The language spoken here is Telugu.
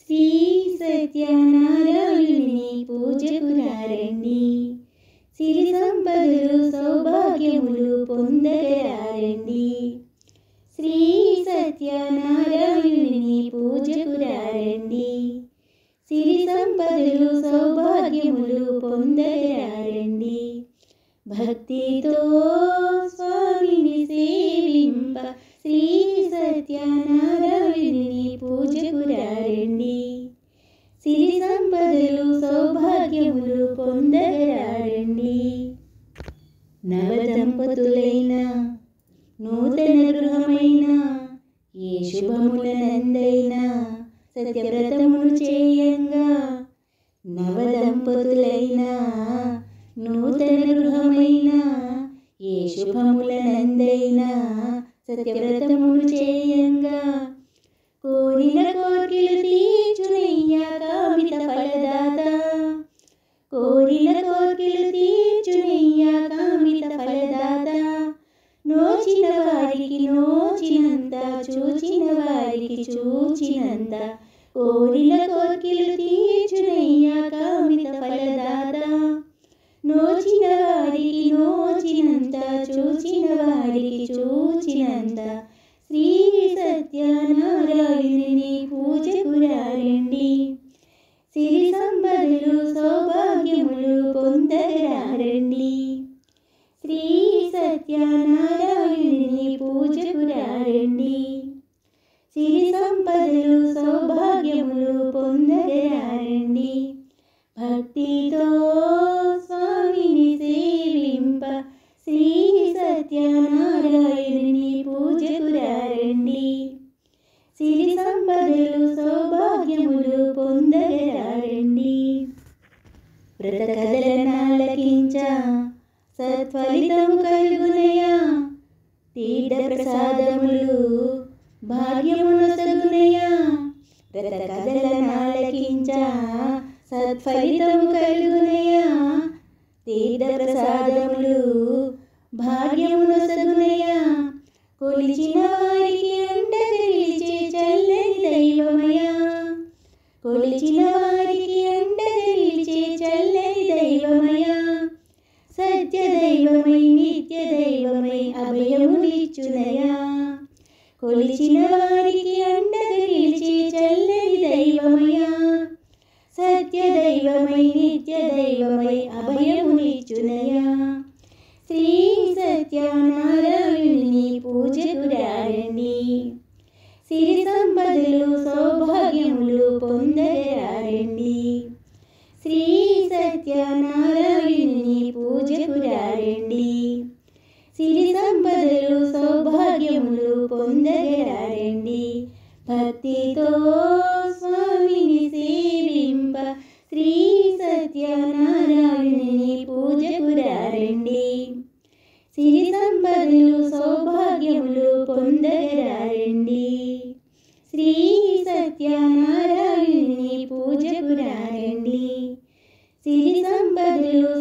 శ్రీ సత్యనారాయణుని పూజకు రండి. సిరి సంపదలు సౌభాగ్యములు పొందగరండి. శ్రీ సత్యనారాయణుని పూజకు రండి. సిరి సంపదలు సౌభాగ్యములు పొందగరండి. భక్తితో స్వామిని సేవింప శ్రీ సత్యనారాయణుని పూజకు రండి. సిరి సంపదలు సౌభాగ్యములు పొందగరండి. నవదంపతులైన నూతన గృహమైన ఏ శుభములనందైనా సత్యవ్రతమును చేయంగా, నవదంపతులైన నూతన గృహమైన ఏ శుభములనందైనా సత్యవ్రతమును చేయంగా, కోరిన కోర్కెలు తీర్చునయ్యా కామిత ఫలదాత. కోరిన కోర్కెలు తీర్చునయ్యా కామిత ఫలదాత. నోచిన వారికి నోచినంత, చూచిన వారికి చూచినంత. కోరిన కోర్కెలు తీర్చునయ్యా కామిత ఫలదాత. నోచిన వారికి నోచినంత, చూచిన వారికి చూచినంత. శ్రీ సత్యనారాయణుని పూజకు రండి. సిరి సంపదలు సౌభాగ్యములు పొందగరండి. శ్రీ సత్యనారాయణుని పూజకు రండి. సిరి సంపదలు సౌభాగ్యములు పొందగరండి. భక్తితో స్వామిని సేవింప శ్రీ సత్యనారాయణుని పూజకు రండి. సిరి సంపదలు సౌభాగ్యములు పొందగరండి. వ్రత కథలనాలకించ సత్ఫలితము కలుగునయా. తీర్థ ప్రసాదములు భాగ్యమునొసగునయా. వ్రత కథలనాలకించ సత్ఫలితము కలుగునయా. తీర్థ ప్రసాదములు భాగ్యమునొసగునయా. కొలిచిన వారికి అండగా నిలిచే చల్లని దైవమయా. కొలిచిన వారికి అండగా నిలిచే చల్లని దైవమయా. సత్య దైవమై నిత్య దైవమై అభయములిచ్చునయా. కొలిచిన వారికి అండగా నిలిచే చల్లని దైవమయా. సత్య దైవమై నిత్య దైవమై అభయములిచ్చునయా. శ్రీ సత్యనారాయణుని పూజకు రండి. సిరి సంపదలు సౌభాగ్యములు పొందగరండి. శ్రీ సత్యనారాయణుని పూజకు రండి. సిరి సంపదలు సౌభాగ్యములు పొందగరండి. భక్తితో స్వామిని సేవింప శ్రీ సత్యనారాయణుని పూజకు రండి. సిరి సంపదలు సౌభాగ్యములు పొందగరండి. శ్రీ సత్యనారాయణుని పూజకు రండి. సిరి సంపదలు